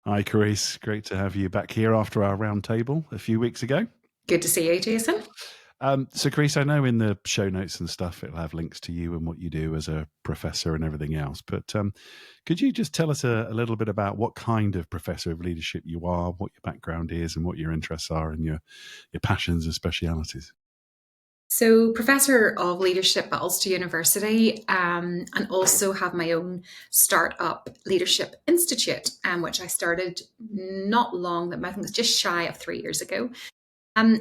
Hi, Karise. Great to have you back here after our round table a few weeks ago. Good to see you, Jason. So, Karise, I know in the show notes and stuff it'll have links to you and what you do as a professor and everything else. But could you just tell us a little bit about what kind of professor of leadership you are, what your background is, and what your interests are, and your passions and specialities? So, Professor of Leadership at Ulster University, and also have my own startup leadership institute, which I started not long, I think it's just shy of 3 years ago.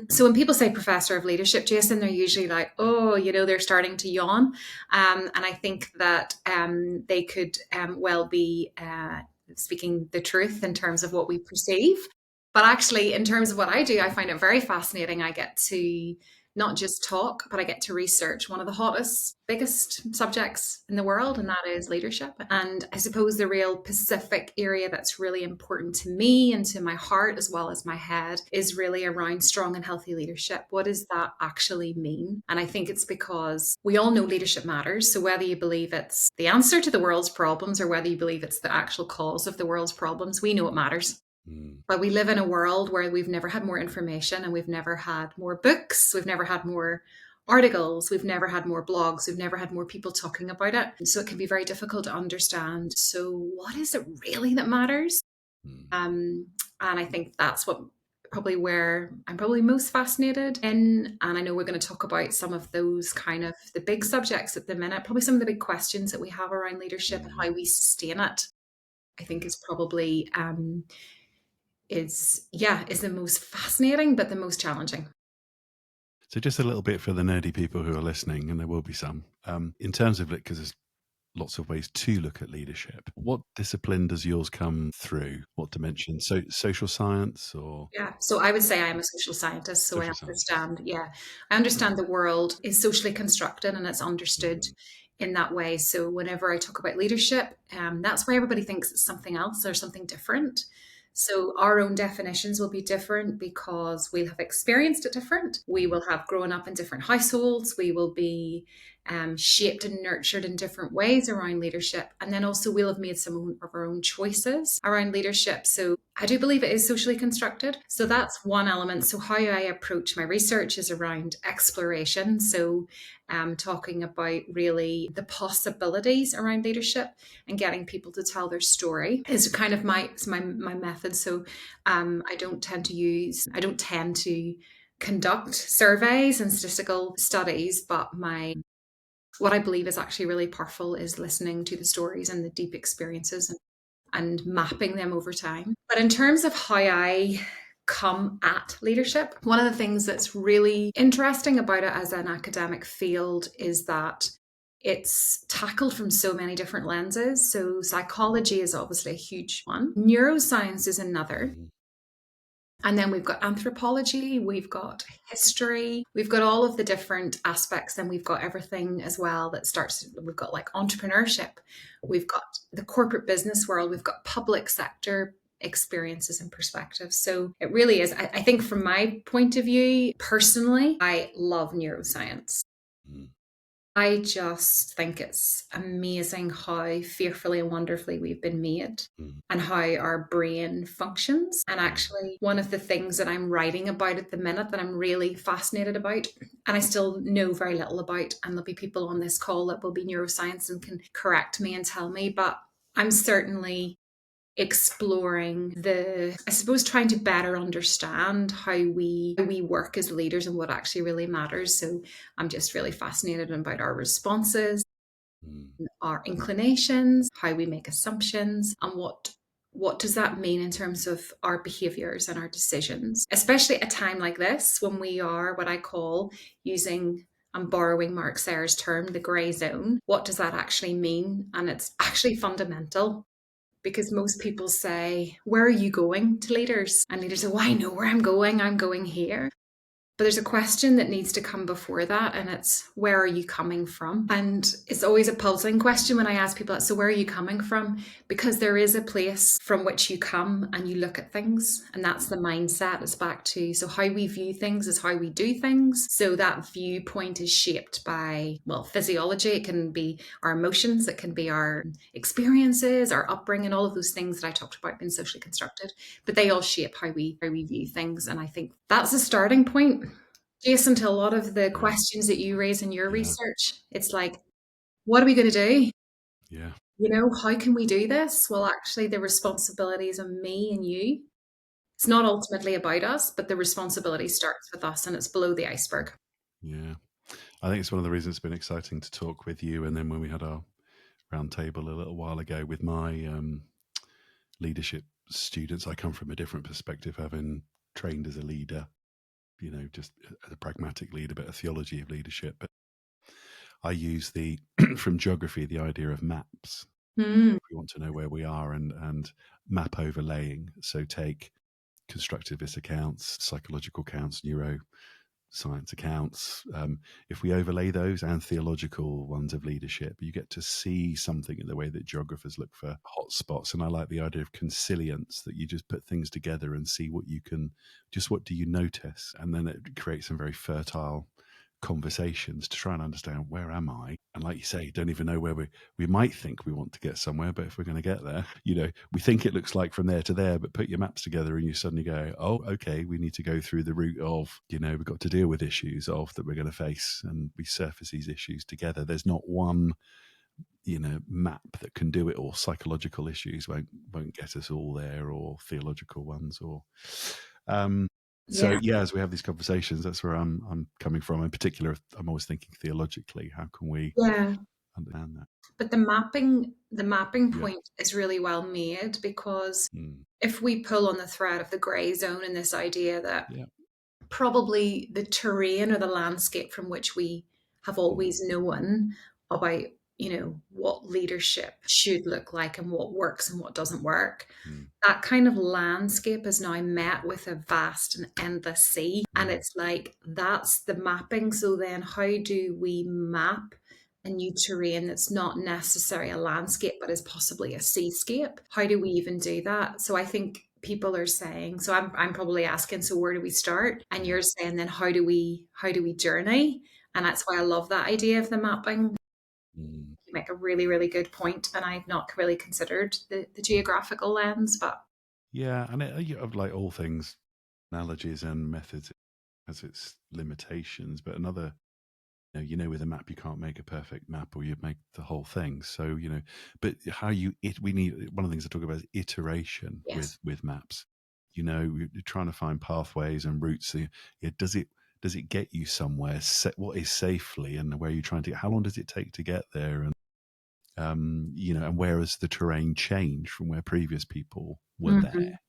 So when people say professor of leadership, Jason, they're usually like, oh, they're starting to yawn. And I think that they could well be speaking the truth in terms of what we perceive. But actually, in terms of what I do, I find it very fascinating. I get to not just talk, but I get to research one of the hottest, biggest subjects in the world, and that is leadership. And I suppose the real Pacific area that's really important to me and to my heart as well as my head is really around strong and healthy leadership. What does that actually mean? And I think it's because we all know leadership matters. So whether you believe it's the answer to the world's problems or whether you believe it's the actual cause of the world's problems, we know it matters. But we live in a world where we've never had more information and we've never had more books, we've never had more articles, we've never had more blogs, we've never had more people talking about it. So it can be very difficult to understand. So, what is it really that matters? Mm. Um, and I think that's what probably where I'm probably most fascinated in. And I know we're going to talk about some of those kind of the big subjects at the minute, probably some of the big questions that we have around leadership and how we sustain it. I think is probably is the most fascinating but the most challenging. So, just a little bit for the nerdy people who are listening, and there will be some. In terms of it, because there's lots of ways to look at leadership. What discipline does yours come through? What dimension? So, social science or Yeah, so I would say I am a social scientist, so I social science? understand. Yeah, I understand the world is socially constructed and it's understood Mm. in that way. So whenever I talk about leadership, that's why everybody thinks it's something else or something different. So our own definitions will be different because we'll have experienced it different. We will have grown up in different households. We will be shaped and nurtured in different ways around leadership. And then also we'll have made some of our own choices around leadership. So I do believe it is socially constructed. So Mm. that's one element. So how I approach my research is around exploration. So talking about really the possibilities around leadership and getting people to tell their story is kind of my method. So I don't tend to conduct surveys and statistical studies, but my what I believe is actually really powerful is listening to the stories and the deep experiences and mapping them over time. But in terms of how I come at leadership, one of the things that's really interesting about it as an academic field is that it's tackled from so many different lenses. So, psychology is obviously a huge one, neuroscience is another. Mm. And then we've got anthropology, we've got history, we've got all of the different aspects, and we've got everything as well that starts. We've got like entrepreneurship, we've got the corporate business world, we've got public sector experiences and perspectives. So it really is. I think, from my point of view, personally, I love neuroscience. Mm. I just think it's amazing how fearfully and wonderfully we've been made Mm. and how our brain functions. And Mm. actually, one of the things that I'm writing about at the minute that I'm really fascinated about, and I still know very little about, and there'll be people on this call that will be neuroscience and can correct me and tell me, but I'm certainly exploring I suppose, trying to better understand how we work as leaders and what actually really matters. So I'm just really fascinated about our responses, Mm. our inclinations, how we make assumptions, and what does that mean in terms of our behaviors and our decisions, especially at a time like this when we are what I call, using I'm borrowing Mark Sayre's term, the grey zone. What does that actually mean? And it's actually fundamental, because most people say, where are you going, to leaders? And leaders say, well, I know where I'm going here. But there's a question that needs to come before that, and it's where are you coming from? And it's always a puzzling question when I ask people, so where are you coming from? Because there is a place from which you come and you look at things, and that's the mindset. It's back to, so how we view things is how we do things. So that viewpoint is shaped by, well, physiology. It can be our emotions, it can be our experiences, our upbringing, all of those things that I talked about being socially constructed, but they all shape how we view things. And I think that's a starting point, Jason, to a lot of the Yeah. questions that you raise in your Yeah. research. It's like, what are we going to do? Yeah. How can we do this? Well, actually, the responsibility is on me and you. It's not ultimately about us, but the responsibility starts with us and it's below the iceberg. Yeah. I think it's one of the reasons it's been exciting to talk with you. And then when we had our round table a little while ago with my leadership students, I come from a different perspective, having trained as a leader, just as a pragmatic leader, but a theology of leadership. But I use from geography, the idea of maps. Mm, We want to know where we are, and map overlaying. So take constructivist accounts, psychological accounts, neuroscience accounts. If we overlay those and theological ones of leadership, you get to see something in the way that geographers look for hotspots. And I like the idea of consilience, that you just put things together and see what do you notice? And then it creates some very fertile conversations to try and understand, where am I? And like you say, don't even know where we might think we want to get somewhere, but if we're going to get there, we think it looks like from there to there, but put your maps together and you suddenly go, oh, okay, we need to go through the route of, we've got to deal with issues of that we're going to face, and we surface these issues together. There's not one map that can do it all. Psychological issues won't get us all there, or theological ones, or so yeah. yeah, as we have these conversations, that's where I'm coming from. In particular, I'm always thinking theologically, how can we Yeah. understand that? But the mapping Yeah. point is really well made, because Mm. if we pull on the thread of the grey zone in this idea that Yeah. probably the terrain or the landscape from which we have Mm. always known about, what leadership should look like and what works and what doesn't work, Mm. that kind of landscape is now met with a vast and endless sea. And Mm. it's like, that's the mapping. So then how do we map a new terrain that's not necessarily a landscape, but is possibly a seascape? How do we even do that? So I think people are saying, so I'm probably asking, so where do we start? And Yeah. you're saying, then how do we journey? And that's why I love that idea of the mapping. Mm. You make a really, really good point, and I've not really considered the geographical lens, but Yeah, and of like all things, analogies and methods has its limitations, but another, with a map you can't make a perfect map, or you'd make the whole thing. So but we need, one of the things I talk about is iteration yes. with maps. You're trying to find pathways and routes. So, yeah, does it get you somewhere? What is safely, and where are you trying to get? How long does it take to get there? And and where has the terrain changed from where previous people were there?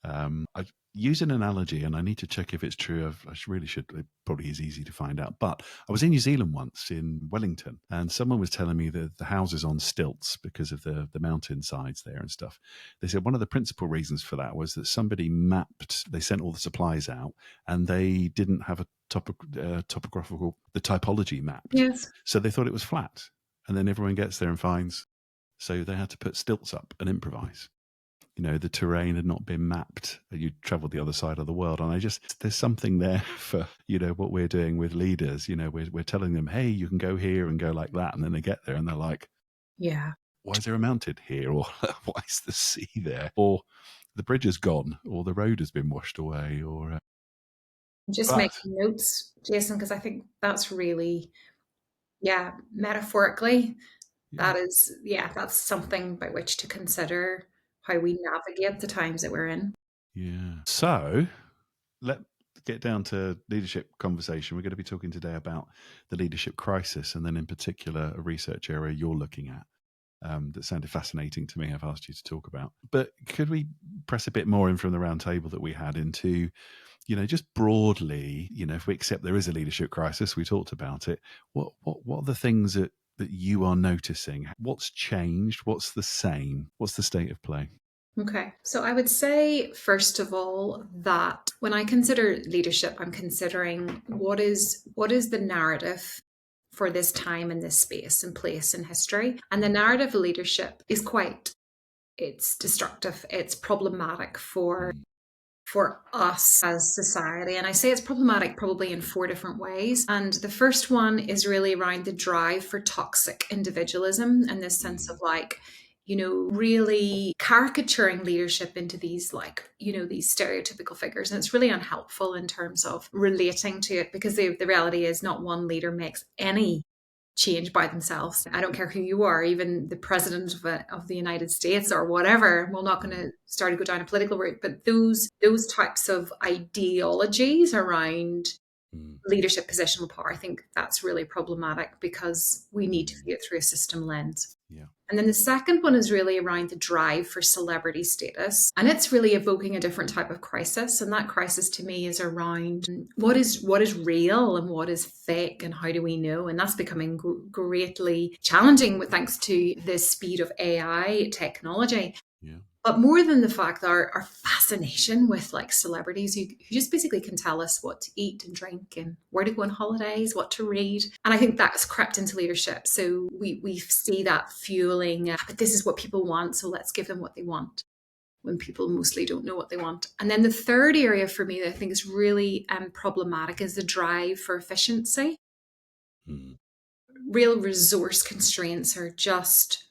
Mhm. I use an analogy, and I need to check if it's true. Really should. It probably is easy to find out. But I was in New Zealand once, in Wellington, and someone was telling me that the houses on stilts because of the mountainsides there and stuff. They said one of the principal reasons for that was that somebody mapped. They sent all the supplies out, and they didn't have a topographical, the typology mapped, Yes. so they thought it was flat. And then everyone gets there and finds. So they had to put stilts up and improvise. The terrain had not been mapped. You traveled the other side of the world. And there's something there for, what we're doing with leaders. We're telling them, hey, you can go here and go like that. And then they get there and they're like, Yeah. why is there a mountain here? Or why is the sea there? Or the bridge is gone, or the road has been washed away, or, Just but making notes, Jason, because I think that's really, yeah, metaphorically, yeah, that's something by which to consider how we navigate the times that we're in. yeah. So let's get down to leadership conversation. We're going to be talking today about the leadership crisis, and then in particular, a research area you're looking at. That sounded fascinating to me. I've asked you to talk about, but could we press a bit more in from the round table that we had into, just broadly, if we accept there is a leadership crisis, we talked about it. What are the things that you are noticing? What's changed? What's the same? What's the state of play? Okay. So I would say, first of all, that when I consider leadership, I'm considering what is the narrative for this time and this space and place in history. And the narrative of leadership is quite, it's destructive, it's problematic Mm, for us as society. And I say it's problematic probably in four different ways. And the first one is really around the drive for toxic individualism and this sense of mm, like, really caricaturing leadership into these these stereotypical figures. And it's really unhelpful in terms of relating to it because the reality is not one leader makes any change by themselves. I don't care who you are, even the president of the United States or whatever. We're not going mm, to start to go down a political route, but those types of ideologies around mm, leadership, positional power, I think that's really problematic because we need to mm. view it through a system lens. Yeah. And then the second one is really around the drive for celebrity status. And it's really evoking a different type of crisis. And that crisis to me is around what is real and what is fake and how do we know? And that's becoming greatly challenging with thanks to the speed of AI technology. Yeah. But more than the fact that our fascination with like celebrities who just basically can tell us what to eat and drink and where to go on holidays, what to read. And I think that's crept into leadership. So we see that fueling, but this is what people want. So let's give them what they want when people mostly don't know what they want. And then the third area for me that I think is really problematic is the drive for efficiency. Mm, Real resource constraints are just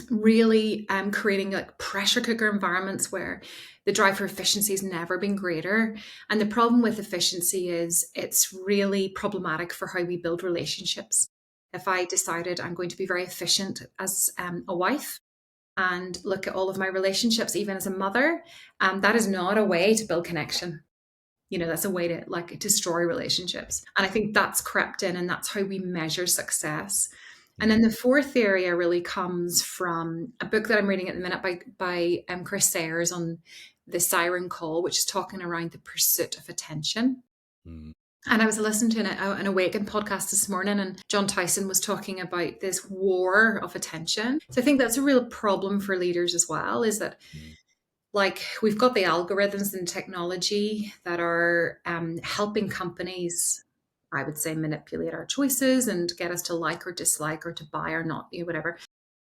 really creating like pressure cooker environments where the drive for efficiency has never been greater. And the problem with efficiency is it's really problematic for how we build relationships. If I decided I'm going to be very efficient as a wife and look at all of my relationships, even as a mother, that is not a way to build connection. That's a way to like destroy relationships. And I think that's crept in and that's how we measure success. And then mm, the fourth area really comes from a book that I'm reading at the minute by Chris Sayers on the Siren Call, which is talking around the pursuit of attention. mm, And I was listening to an Awaken podcast this morning, and John Tyson was talking about this war of attention. So I think that's a real problem for leaders as well, is that mm, like we've got the algorithms and technology that are helping companies, I would say, manipulate our choices and get us to like or dislike or to buy or not, whatever.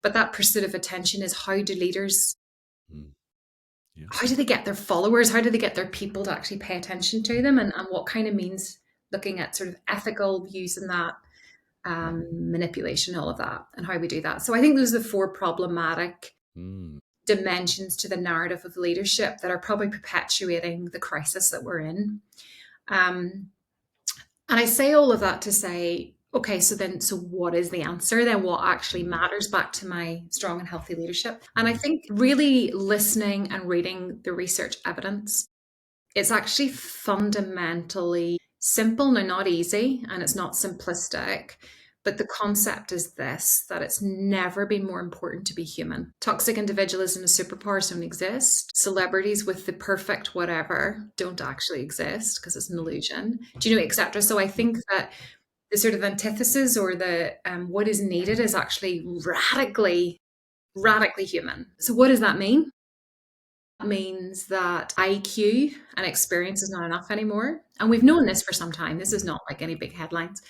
But that pursuit of attention is how do leaders, mm. Yeah. how do they get their followers, how do they get their people to actually pay attention to them, and what kind of means looking at sort of ethical views in that, Mm, manipulation, all of that, and how we do that. So I think those are the four problematic mm, dimensions to the narrative of leadership that are probably perpetuating the crisis that we're in. Um, and I say all of that to say, okay, so what is the answer then? What actually mm, matters back to my strong and healthy leadership? And I mm, think really listening and reading the research evidence, it's actually fundamentally simple, no, not easy, and it's not simplistic. But the concept is this that it's never been more important to be human. Toxic individualism and superpowers don't exist. Celebrities with the perfect whatever don't actually exist because it's an illusion. Do you know, etc. So I mm, think that the sort of antithesis or the what is needed is actually radically, radically human. So what does that mean? Means that IQ and experience is not enough anymore. And we've known this for some time. This is mm, not like any big headlines.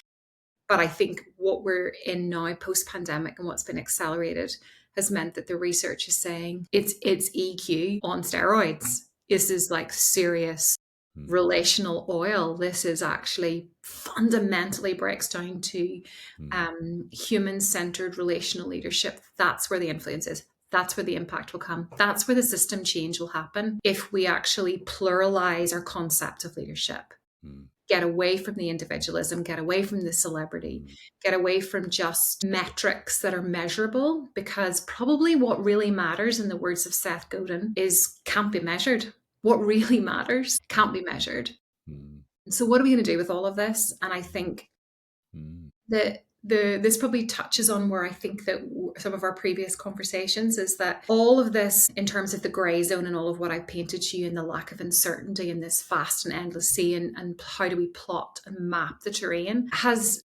But I think what we're in now post pandemic and what's been accelerated has meant that the research is saying it's EQ on steroids. This is like serious mm, relational oil. This is actually fundamentally breaks down to mm, human centered relational leadership. That's where the influence is. That's where the impact will come. That's where the system change will happen if we actually pluralize our concept of leadership, mm, get away from the individualism, get away from the celebrity, mm, get away from just metrics that are measurable, because probably what really matters, in the words of Seth Godin, is can't be measured. What really matters can't be measured. mm, So what are we going to do with all of this? And I think mm, that this probably touches on where I think that some of our previous conversations is that all of this in terms of the grey zone and all of what I painted to you and the lack of uncertainty in this vast and endless sea and how do we plot and map the terrain has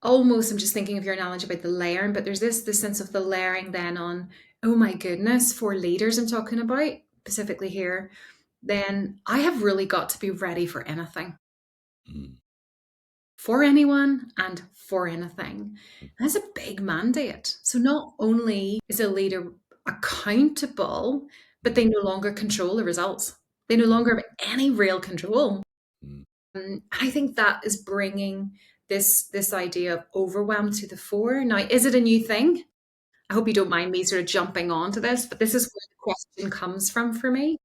almost, I'm just thinking of your analogy about the layering, but there's this sense of the layering then on Oh my goodness, for leaders I'm talking about, specifically here, then I have really got to be ready for anything, Mm, for anyone and for anything. That's a big mandate. So not only is a leader accountable, but mm, they no longer control the results. They no mm, longer have any real control. mm, I think that is bringing this idea of overwhelm to the fore. Now, is it a new thing? I hope you don't mind me sort of jumping onto this, but this is where the question comes from for me.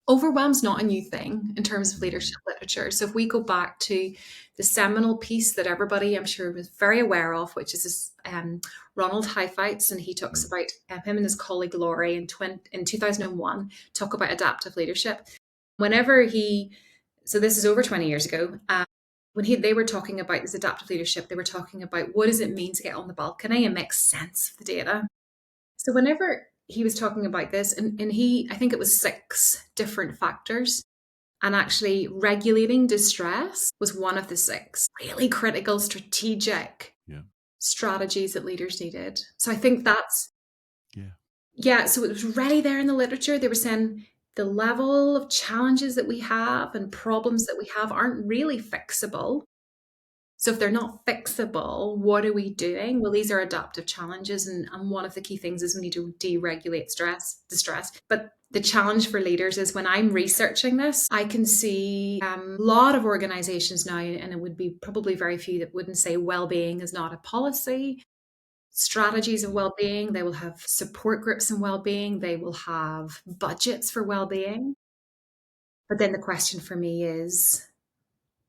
Overwhelm's not a new thing in terms of mm, leadership literature. So if we go back to the seminal piece that everybody, I'm sure, was very aware of, which is this, Ronald Heifetz, and he talks mm, about him and his colleague Laurie in 2001 talk about adaptive leadership. Whenever he, so this is over 20 years ago, when they were talking about this adaptive leadership, they were talking about what does it mean to get on the balcony and make sense of the data. So whenever he was talking about this, and I think it was six different factors, and actually regulating distress was one of the six really critical strategic yeah, strategies that leaders needed. So I think that's, yeah, yeah, so it was ready there in the literature. They were saying the level of challenges that we have and problems that we have aren't really fixable. So if they're not fixable, what are we doing? Well, these are adaptive challenges, and one of the key things is we need to deregulate distress. But the challenge for leaders is when I'm researching this, I can see a lot of organizations now, and it would be probably very few that wouldn't say well-being is not a policy. Strategies of mm, well-being, they will have support groups in well-being, they will have budgets for well-being. But then the question for me is,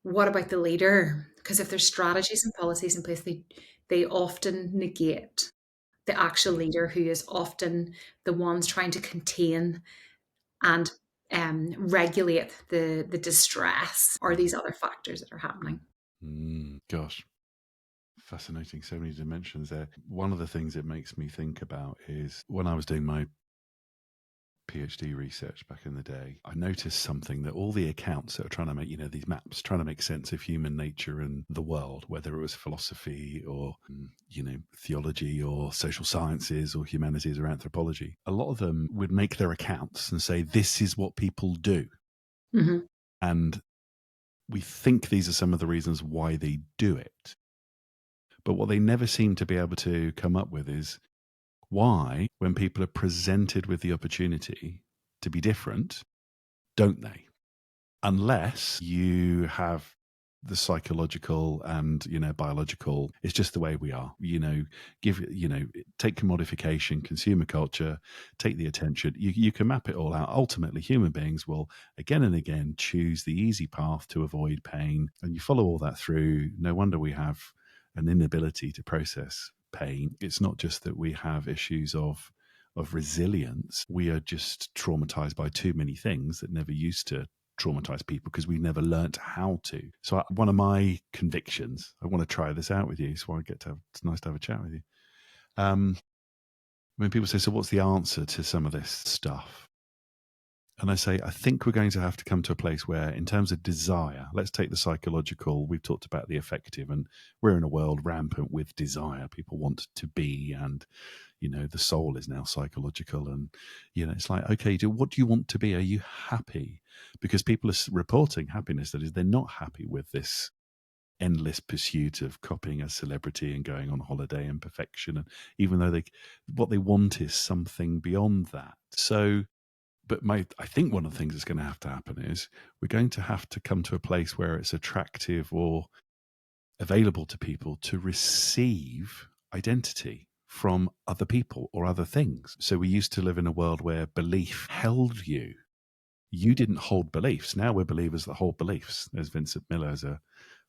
what about the leader? Because if there's strategies and policies in place, they often negate the actual yeah. leader who is often the ones trying to contain and regulate the distress or Mm, these other factors that are happening. gosh, fascinating. So many dimensions there. One of the things it makes me think about is when I was doing my PhD research back in the day, I noticed something that all the accounts that are trying to make, these maps, trying to make sense of human nature and the world, whether it was philosophy or, theology or social sciences or humanities or anthropology, a lot of them would make their accounts and say, this is what people do. Mm-hmm. And we think these are some of the reasons why they do it. But what they never seem to be able to come up with is why, when people are presented with the opportunity to be different, don't they? Unless you have the psychological and biological, it's just the way we are. Take commodification, consumer culture, take the attention. You can map it all out. Ultimately, human beings will again and again choose the easy path to avoid pain, and you follow all that through. No wonder we have an inability to process pain. It's not just that we have issues of resilience. We are just traumatized by too many things that never used to traumatize people because we never learnt how to. So one of my convictions, I want to try this out with you, so it's nice to have a chat with you. When people say, so what's the answer to some of this stuff? And I say, I think we're going to have to come to a place where, in terms of desire, let's take the psychological, we've talked about the affective, and we're in a world rampant with desire. People want to be, and, the soul is now psychological. And, it's like, okay, what do you want to be? Are you happy? Because people are reporting happiness, that is, they're not happy with this endless pursuit of copying a celebrity and going on holiday and perfection. And even though what they want is something beyond that. So, but I think one of the things that's going to have to happen is we're going to have to come to a place where it's attractive or available to people to receive identity from other people or other things. So we used to live in a world where belief held you. You didn't hold beliefs. Now we're believers that hold beliefs. There's Vincent Miller as a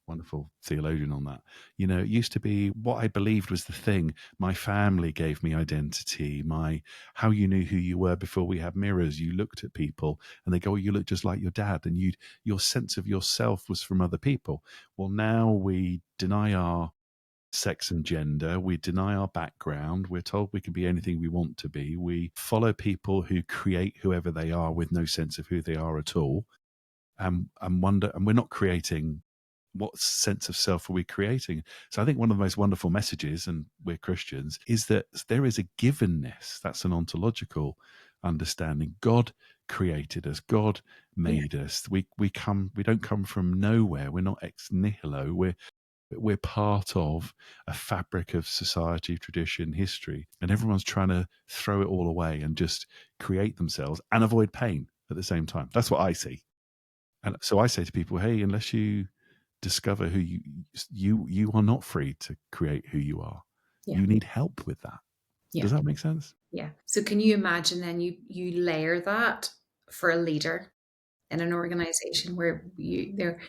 wonderful theologian on that. It used to be what I believed was the thing. My family gave me identity. How you knew who you were before we had mirrors. You looked at people and they go, oh, you look just like your dad. And your sense of yourself was from other people. Well, now we deny our sex and gender. We deny our background. We're told we can be anything we want to be. We follow people who create whoever they are with no sense of who they are at all. And we're not creating what sense of self are we creating? So I think one of the most wonderful messages, and we're Christians, is that there is a givenness. That's an ontological understanding. God created us. God Yeah. made us. We don't come from nowhere. We're not ex nihilo. We're part of a fabric of society, tradition, history, and everyone's trying to throw it all away and just create themselves and avoid pain at the same time. That's what I see. And so I say to people, hey, unless you discover who you are not free to create who you are. Yeah. You need help with that. Yeah. Does that make sense? Yeah. So can you imagine then you layer that for a leader in an organization where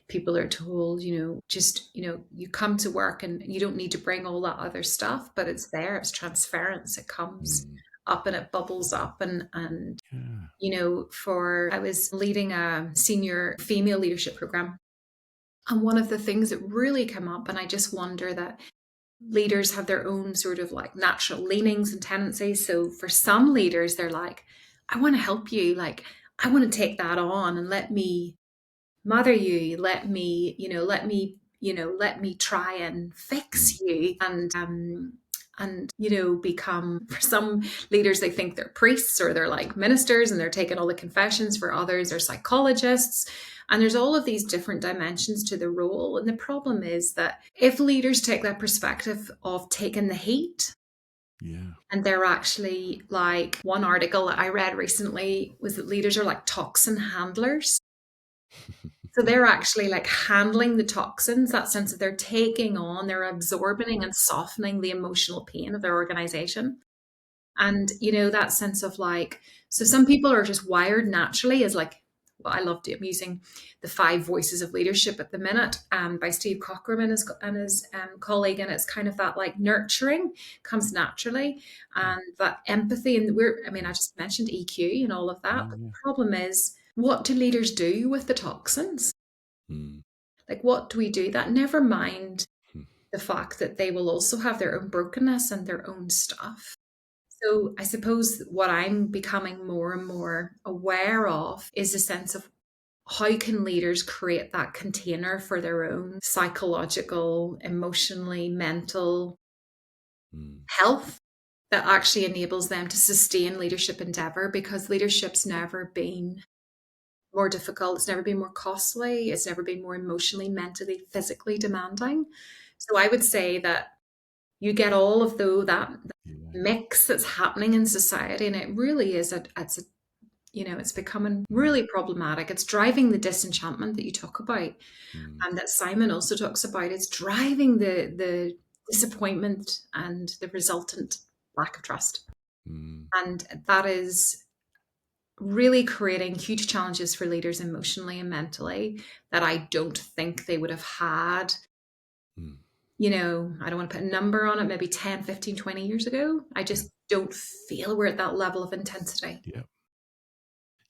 people are told, just, you come to work and you don't need to bring all that other stuff, but it's there, it's transference, it comes Mm. up and it bubbles up and Yeah. I was leading a senior female leadership program. And one of the things that really came up, and I just wonder that leaders have their own sort of like natural leanings and tendencies. So for some leaders, they're like, I want to help you. Like, I want to take that on and let me mother you. Let me try and Mm. fix you and become, for some leaders, they think they're priests or they're like ministers and they're taking all the confessions. For others, they're psychologists. And there's all of these different dimensions to the role. And the problem is that if leaders take that perspective of taking the heat, Yeah. and they're actually, like, one article that I read recently was that leaders are like toxin handlers. So they're actually like handling the toxins, that sense that they're taking on, they're absorbing and softening the emotional pain of their organization. And, that sense of like, so some people are just wired naturally as like, well, I'm using the Five Voices of Leadership at the minute, by Steve Cockram and his colleague. And it's kind of that like nurturing comes naturally Mm. and that empathy. And I just mentioned EQ and all of Yeah. that. But Yeah. the problem is, what do leaders do with the toxins? Mm. Like, what do we do that? Never mind Mm. the fact that they will also have their own brokenness and their own stuff. So I suppose what I'm becoming more and more aware of is a sense of how can leaders create that container for their own psychological, emotionally, mental Mm. health that actually enables them to sustain leadership endeavor, because leadership's never been more difficult, it's never been more costly, it's never been more emotionally, mentally, physically demanding. So I would say that you get all of that Yeah. mix that's happening in society, and it really is it's becoming Mm. really problematic. It's driving the disenchantment that you talk about, Mm. and that Simon also talks about. It's driving the disappointment and the resultant lack of trust, Mm. and that is really creating huge challenges for leaders emotionally and mentally that I don't think they would have had. Mm. I don't want to put a number on it, maybe 10, 15, 20 years ago. I Yeah. just don't feel we're at that level of intensity. Yeah.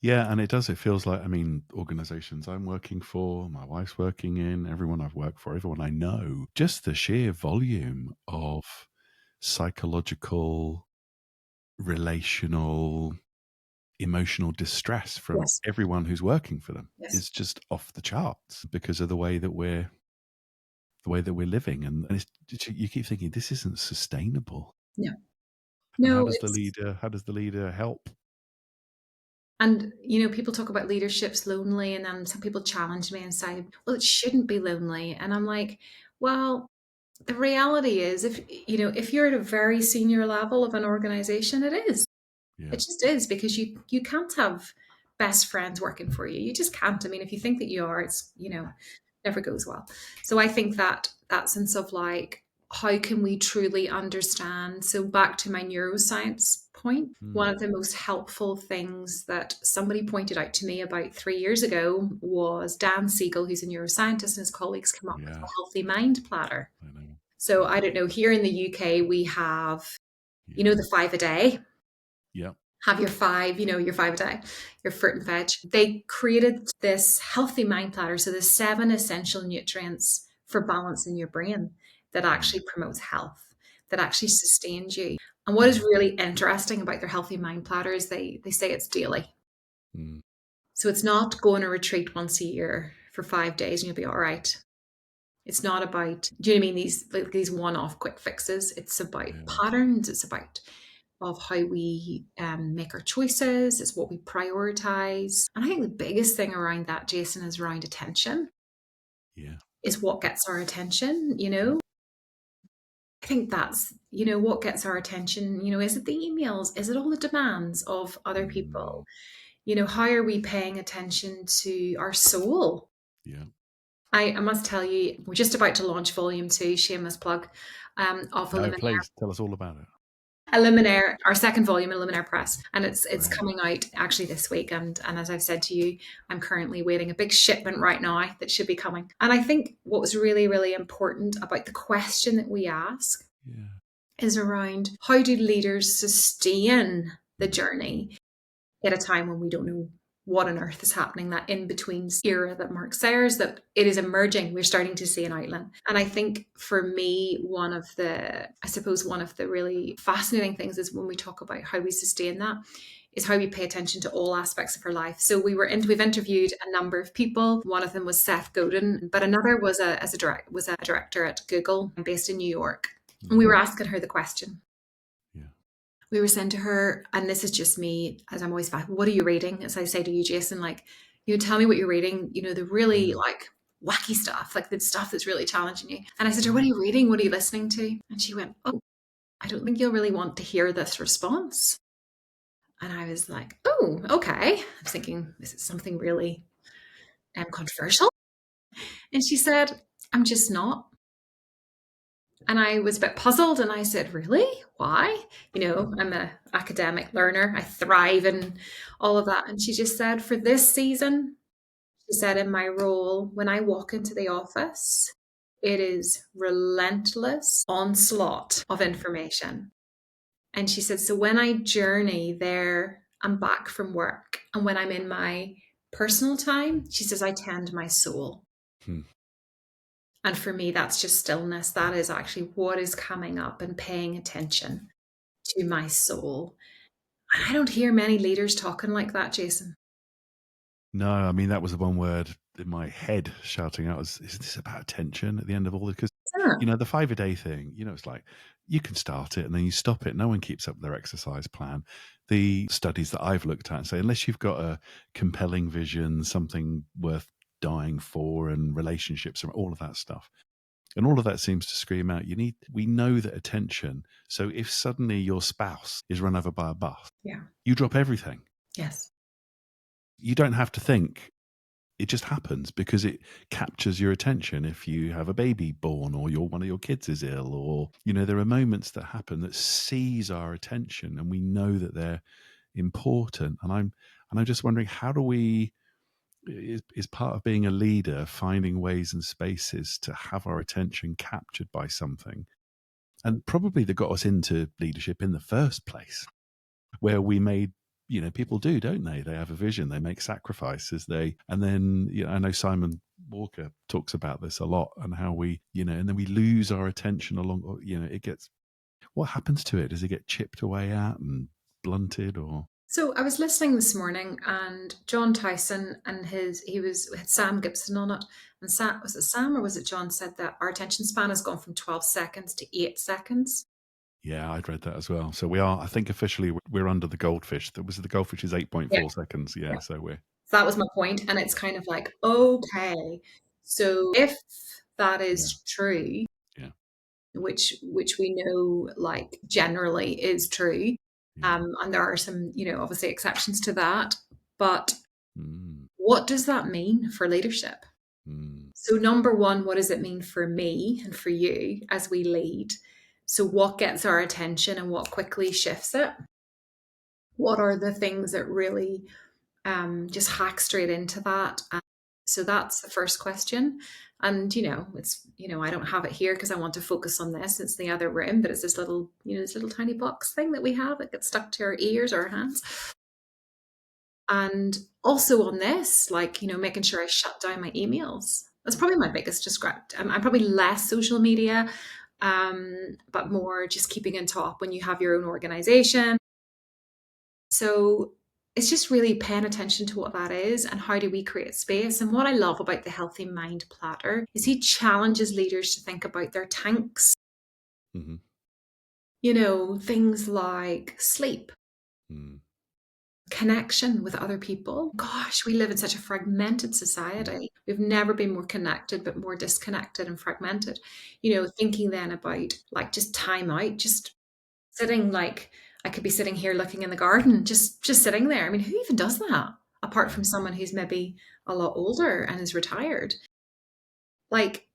Yeah, and it does. It feels like, I mean, organizations I'm working for, my wife's working in, everyone I've worked for, everyone I know, just the sheer volume of psychological, relational, emotional distress from Yes. everyone who's working for them Yes. is just off the charts because of the way that we're living. And you keep thinking, this isn't sustainable. No. And No, it's how does the leader help? and people talk about leadership's lonely, and then some people challenge me and say, well, it shouldn't be lonely. And I'm like, well, the reality is, if you're at a very senior level of an organization, it is. It Yeah. just is, because you can't have best friends working for you. You just can't. I mean, if you think that you are, it's never goes well. So I think that sense of like, how can we truly understand? So back to my neuroscience point, one Mm. of the most helpful things that somebody pointed out to me about 3 years ago was Dan Siegel, who's a neuroscientist, and his colleagues come up with a Yeah. healthy mind platter. I know. So Yeah. I don't know, here in the UK, we have, Yeah. the 5 a day. Yeah. Have your five, your 5 a day, your fruit and veg. They created this healthy mind platter. So the 7 essential nutrients for balance in your brain that Mm. actually promotes health, that actually sustains you. And what is Mm. really interesting about their healthy mind platter is they say it's daily. Mm. So it's not going to retreat once a year for 5 days and you'll be all right. It's not about, do you know what I mean, these one-off quick fixes. It's about Yeah. patterns. It's about of how we make our choices. It's what we prioritize. And I think the biggest thing around that, Jason, is around attention. Yeah. Is what gets our attention, you know? I think that's, what gets our attention, is it the emails? Is it all the demands of other Mm, people? How are we paying attention to our soul? yeah. I must tell you, we're just about to launch volume 2, shameless plug, of No, Illuminaire. please tell us all about it. Illuminaire, our second volume, Illuminaire Press, and it's Great. coming out actually this week. And as I've said to you, I'm currently waiting a big shipment right now that should be coming. And I think what was really, really important about the question that we ask Yeah. is around how do leaders sustain the Mm, journey at a time when we don't know what on earth is happening, that in between era that Mark says, that it is emerging. We're starting to see an outline. And I think for me, one of the really fascinating things is when we talk about how we sustain that, is how we pay attention to all aspects of our life. So we've interviewed a number of people. One of them was Seth Godin, but another was a director at Google based in New York. And we mm, were asking her the question. yeah. We were saying to her, and this is just me, as I'm always back, what are you reading? As I say to you, Jason, like, tell me what you're reading, the really Yeah. like wacky stuff, like the stuff that's really challenging you. And I said to her, what Yeah. are you reading? What are you listening to? And she went, oh, I don't think you'll really want to hear this response. And I was like, oh, okay. I was thinking, is it something really controversial? And she said, I'm just not. And I was a bit puzzled and I said, really? Why? I'm an academic learner. I thrive in all of that. And she just said, for this season, she said, in my role, when I walk into the office, it is relentless onslaught of information. And she said, so when I journey there, I'm back from work. And when I'm in my personal time, she says, I tend my soul. Hmm. And for me, that's just stillness. That is actually what is coming up and paying attention to my soul. And I don't hear many leaders talking like that, Jason. No, I mean, that was the one word in my head shouting out, is this about attention at the end of all this? Because, Yeah. the 5-a-day thing, it's like you can start it and then you stop it. No one keeps up their exercise plan. The studies that I've looked at say, unless you've got a compelling vision, something worth dying for, and relationships and all of that stuff. And all of that seems to scream out, we know that attention. So if suddenly your spouse is run over by a bus, Yeah. you drop everything. Yes. You don't have to think. It just happens because it captures your attention. If you have a baby born, or one of your kids is ill, or there are moments that happen that seize our attention, and we know that they're important. And I'm just wondering, how do we, is part of being a leader finding ways and spaces to have our attention captured by something, and probably that got us into leadership in the first place, where we made, people do, don't they? They have a vision, they make sacrifices, and then, I know Simon Walker talks about this a lot, and how we, and then we lose our attention along, it gets, what happens to it? Does it get chipped away at and blunted, or? So I was listening this morning, and John Tyson and had Sam Gibson on it, and was it Sam or was it John, said that our attention span has gone from 12 seconds to 8 seconds. Yeah, I'd read that as well. So we are, I think officially we're under the goldfish. That was, the goldfish is Yeah. 8.4 seconds. Yeah, so we're, So that was my point, and it's kind of like, okay, so if that yeah, is true, yeah, which we know like generally is true, yeah. and there are some obviously exceptions to that, but Mm, what does that mean for leadership? mm, So number one, what does it mean for me and for you as we lead? So what gets our attention and what quickly shifts it? What are the things that really just hack straight into that? So that's the first question. And it's I don't have it here because I want to focus on this. It's the other room, but it's this little this little tiny box thing that we have that gets stuck to our ears or our hands. And also on this, like making sure I shut down my emails. That's probably my biggest distract. I'm probably less social media, but more just keeping on top when you have your own organization. So it's just really paying attention to what that is and how do we create space. And what I love about the Healthy Mind Platter is he challenges leaders to think about their tanks, Mm-hmm. things like sleep, Mm. connection with other people. Gosh, we live in such a fragmented Yeah. society. We've never been more connected, but more disconnected and fragmented. Thinking then about like just time out, just sitting, like I could be sitting here looking in the garden, just sitting there. I mean, who even does that apart Yeah. from someone who's maybe a lot older and is retired? Like,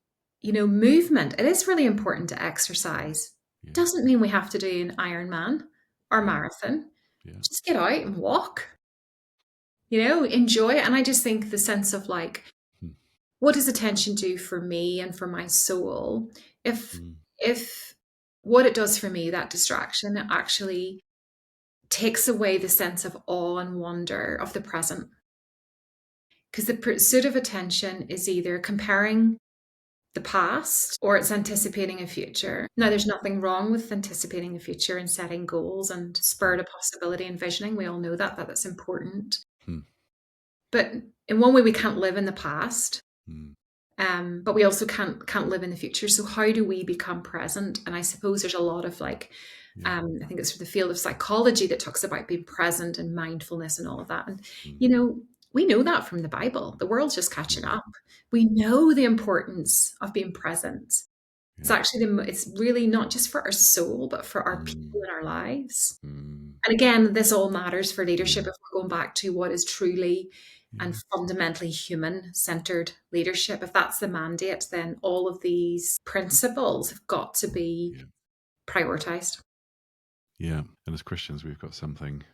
movement. It is really important to exercise. Yeah. Doesn't mean we have to do an Ironman or Mm. marathon. Yeah. Just get out and walk, enjoy it. And I just think the sense of like, Mm. what does attention do for me and for my soul? If Mm. if what it does for me, that distraction, it actually takes away the sense of awe and wonder of the present. Because the pursuit of attention is either comparing the past or it's anticipating a future. Now, there's nothing wrong with anticipating a future and setting goals and Mm. spirit of possibility and visioning. We all know that's important. Mm. But in one way, we can't live in the past. Mm. But we also can't live in the future. So how do we become present? And I suppose there's a lot of like, Yeah. I think it's for the field of psychology that talks about being present and mindfulness and all of that. And Mm. we know that from the Bible. The world's just catching Mm. up. We know the importance of being present. It's Yeah. actually it's really not just for our soul, but for our people Mm. in our lives. Mm. And again, this all matters for Yeah. leadership if we're going back to what is truly and Yeah. fundamentally human centered leadership. If that's the mandate, then all of these principles have got to be Yeah. prioritized. Yeah. And as Christians, we've got something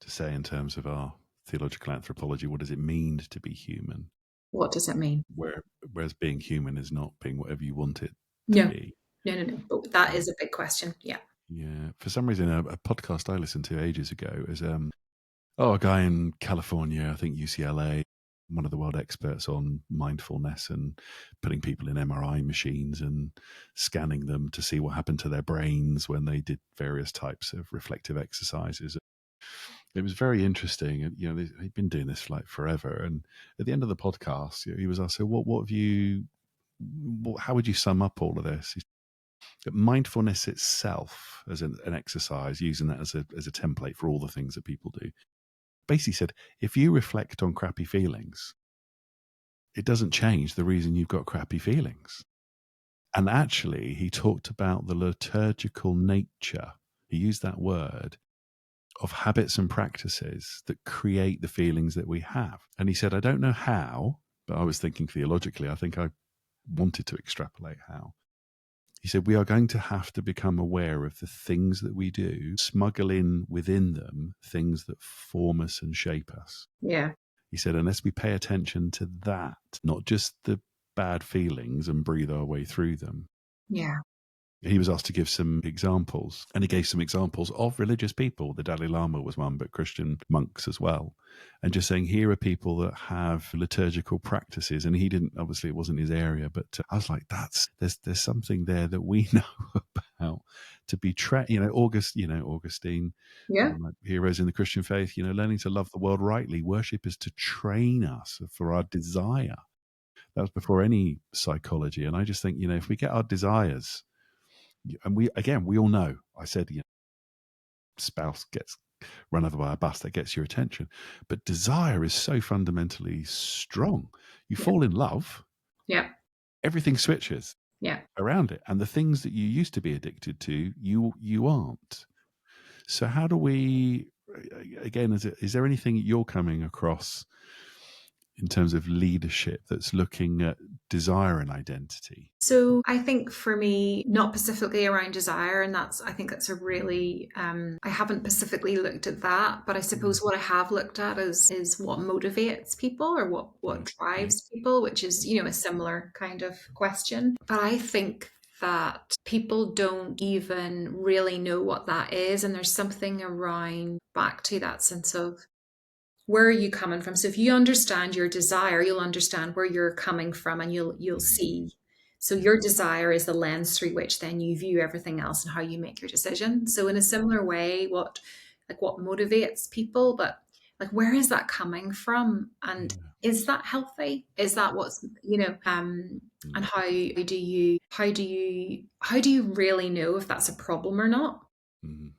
to say in terms of our theological anthropology. What does it mean to be human? What does it mean? Whereas being human is not being whatever you want it to No, be. no. But that Um, is a big question. Yeah. yeah. For some reason, a podcast I listened to ages ago is a guy in California, I think UCLA, one of the world experts on mindfulness and putting people in MRI machines and scanning them to see what happened to their brains when they did various types of reflective exercises. It was very interesting, and he'd been doing this for like forever. And at the end of the podcast, he was asked, "So, what have you? How would you sum up all of this?" That mindfulness itself, as an exercise, using that as a template for all the things that people do, basically said, if you reflect on crappy feelings, it doesn't change the reason you've got crappy feelings. And actually, he talked about the liturgical nature. He used that word of habits and practices that create the feelings that we have. And he said, I don't know how, but I was thinking theologically, I think I wanted to extrapolate how. He said, we are going to have to become aware of the things that we do, smuggle in within them things that form us and shape us. Yeah. He said, unless we pay attention to that, not just the bad feelings and breathe our way through them. Yeah. He was asked to give some examples, and he gave some examples of religious people. The Dalai Lama was one, but Christian monks as well. And just saying, here are people that have liturgical practices. And he didn't, obviously it wasn't his area, but I was like, there's something there that we know about to be Augustine, Yeah. one of my heroes in the Christian faith, learning to love the world rightly. Worship is to train us for our desire. That was before any psychology. And I just think, if we get our desires, and we all know, I said, spouse gets run over by a bus, that gets your attention. But desire is so fundamentally strong. You Yeah. fall in love, Yeah. everything switches Yeah. around it. And the things that you used to be addicted to, you aren't. So how do we, again, is there anything you're coming across in terms of leadership that's looking at desire and identity? So I think for me, not specifically around desire, and I think that's a really, I haven't specifically looked at that, but I Yeah. suppose what I have looked at is what motivates people or Yeah. what Yeah. drives people, which is, a similar kind of question. But I think that people don't even really know what that is. And there's something around back to that sense of where are you coming from? So if you understand your desire, you'll understand where you're coming from and you'll Mm. see. So Yeah. your desire is the lens through which then you view everything else and how you make your decision. So in a similar way, what like what motivates people, but like where is that coming from? And Yeah. is that healthy? Is that what's, and Mm. how do you really know if that's a problem or not? Mm.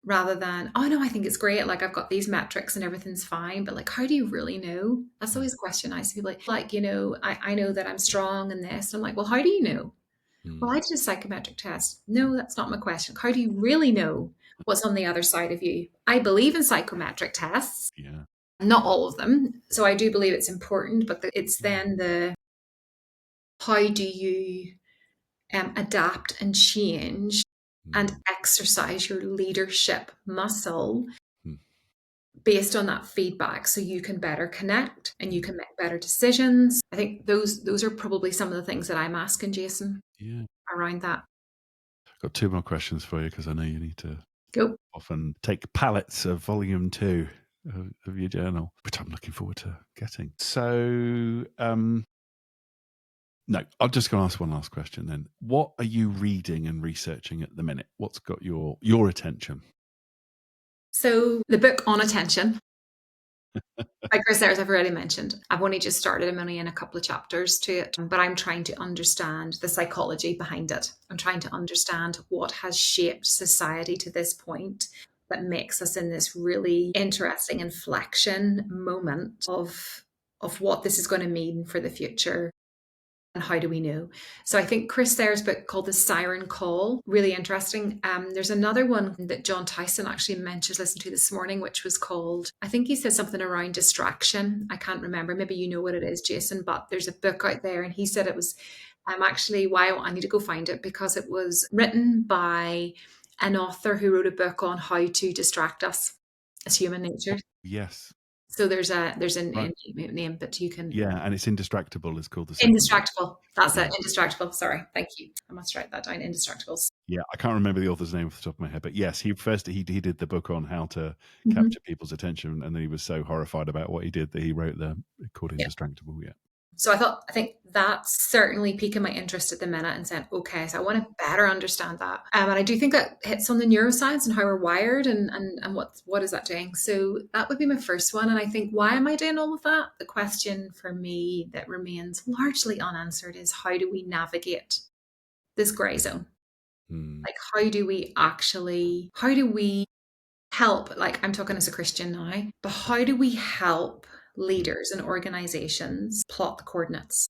Rather than, oh no, I think it's great. Like I've got these metrics and everything's fine. But like, how do you really know? That's Yeah. always a question I see people like, I know that I'm strong in this. And I'm like, well, how do you know? Well, Mm. I did a psychometric test. No, that's not my question. How do you really know what's on the other side of you? I believe in psychometric tests, Yeah. not all of them. So I do believe it's important, but it's Yeah. then the how do you adapt and change and Mm. exercise your leadership muscle Mm. based on that feedback so you can better connect and you Mm. can make better decisions. I think those are probably some of the things that I'm asking Jason Yeah. around that. Got two more questions for you because I know you need to Go. often take pallets of volume 2 of your journal, which I'm looking forward to getting. So, no, I'm just going to ask one last question then. What are you reading and researching at the minute? What's got your attention? So the book On Attention by Chris Ayres, I've already mentioned. I've only just started. I'm only in a couple of chapters to it, but I'm trying to understand the psychology behind it. I'm trying to understand what has shaped society to this point that makes us in this really interesting inflection moment of what this is going to mean for the future. And how do we know? So I think Chris Sayre's book called The Siren Call, really interesting. There's another one that John Tyson actually mentioned, listened to this morning, which was called, I think he said something around distraction. I can't remember. Maybe you know what it is, Jason, but there's a book out there and he said it was actually why I need to go find it because it was written by an author who wrote a book on how to distract us as human nature. Yes. So there's a Right. name, but you can Yeah, and it's Indistractable is called the second book. Indistractable. That's Yeah. it. Indistractable. Sorry. Thank you. I must write that down. Indistractables. Yeah, I can't remember the author's name off the top of my head, but yes, he did the book on how to Mhm. capture people's attention, and then he was so horrified about what he did that he wrote the called Yeah. Indistractable. Yeah. So I think that's certainly piquing my interest at the minute and saying, okay, so I want to better understand that. And I do think that hits on the neuroscience and how we're wired and what is that doing. So that would be my first one. And I think, why am I doing all of that? The question for me that remains largely unanswered is how do we navigate this gray zone? Mm. Like, how do we help, like I'm talking as a Christian now, but how do we help Mm. leaders and organizations plot the coordinates,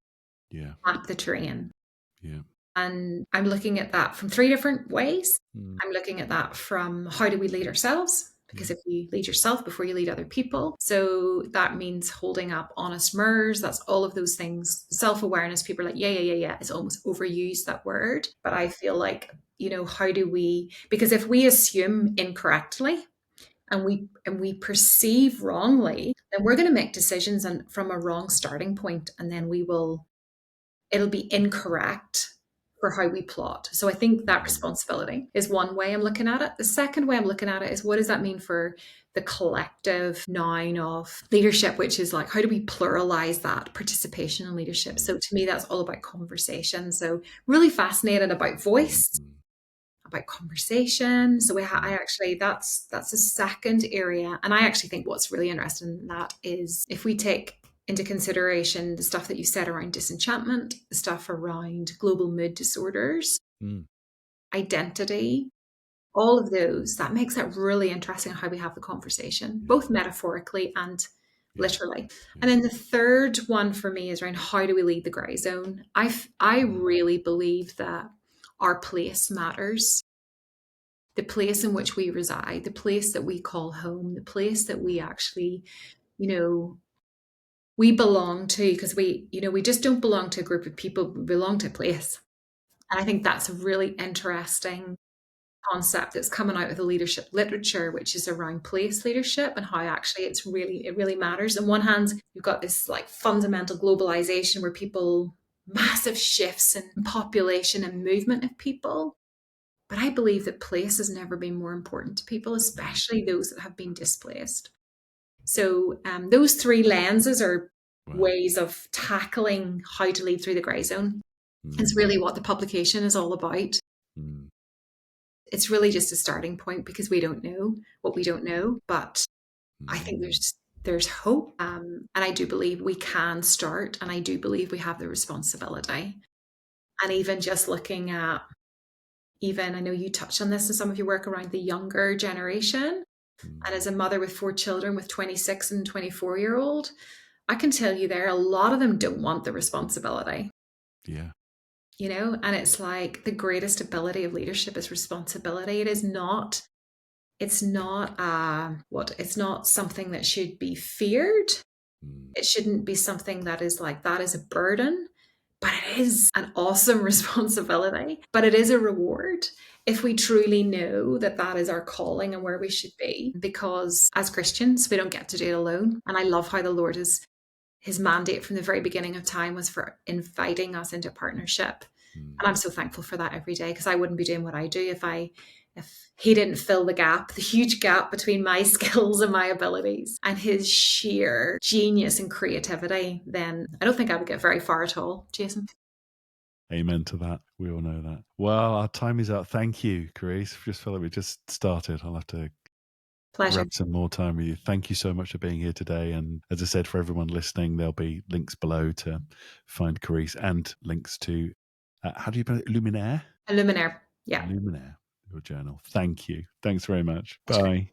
Yeah. map the terrain? Yeah. And I'm looking at that from three different ways. Mm. I'm looking at that from how do we lead ourselves? Because Yeah. if you lead yourself before you lead other people, so that means holding up honest mirrors. That's all of those things. Self awareness. People are like, yeah. It's almost overused, that word. But I feel like, how do we? Because if we assume incorrectly, and we perceive wrongly, then we're going to make decisions and from a wrong starting point, and then it'll be incorrect for how we plot. So I think that Mm. responsibility is one way I'm looking at it. The second way I'm looking at it is, what does that mean for the collective noun of leadership, which is like, how do we pluralize that participation in leadership? Mm. So to me, that's all about conversation. So really fascinated about voice, Mm. about conversation. So I Mm. actually, that's a second area. And I actually think what's really interesting in that is if we take into consideration the stuff that you said around disenchantment, the stuff around global mood disorders, Mm. identity, all of those, that makes it really interesting how we have the conversation, Yeah. both metaphorically and Yeah. literally. Yeah. And then the third one for me is around, how do we lead the grey zone? I Mm. really believe that our place matters, the place in which we reside, the place that we call home, the place that we actually, you know, we belong to, because we just don't belong to a group of people, we belong to a place. And I think that's a really interesting concept that's coming out of the leadership literature, which is around place leadership and how actually it really matters. On one hand, you've got this like fundamental globalization where massive shifts in population and movement of people. But I believe that place has never been more important to people, Mm. especially those that have been displaced. So those three lenses are Wow. ways of tackling how to lead through the grey zone. It's Mm. really what the publication is all about. Mm. it's really just a starting point because we don't know what we don't know. But I think Mm, there's hope, and I do believe we can start, and I do believe we have the responsibility. And even just looking at, even I know you touched on this in some of your work around the younger generation, and mm, as a mother with 4 children, with 26 and 24-year-old, I can tell you there, a lot of them don't want the responsibility, yeah. and it's like the greatest ability of leadership is responsibility. It's not something that should be feared. Mm, It shouldn't be something that is like, that is a burden, but it is an awesome responsibility. But it is a reward if we truly know that that is our calling and where we should be. Because as Christians, we don't get to do it alone. And I love how the Lord is, his mandate from the very beginning of time was for inviting us into partnership. And I'm mm, so thankful for that every day, because I wouldn't be doing what I do if he didn't fill the gap, the huge gap between my skills and my abilities and his sheer genius and creativity. Then I don't think I would get very far at all, Jason. amen to that. We all know that. Well, our time is up. Thank you, Karise. Just feel like we just started. I'll have to Pleasure. grab some more time with you. Thank you so much for being here today. And as I said, for everyone listening, there'll be links below to find Karise and links to, how do you pronounce it? Luminaire? A luminaire. Yeah. Luminaire, your journal. Thank you. Thanks very much. Pleasure. Bye.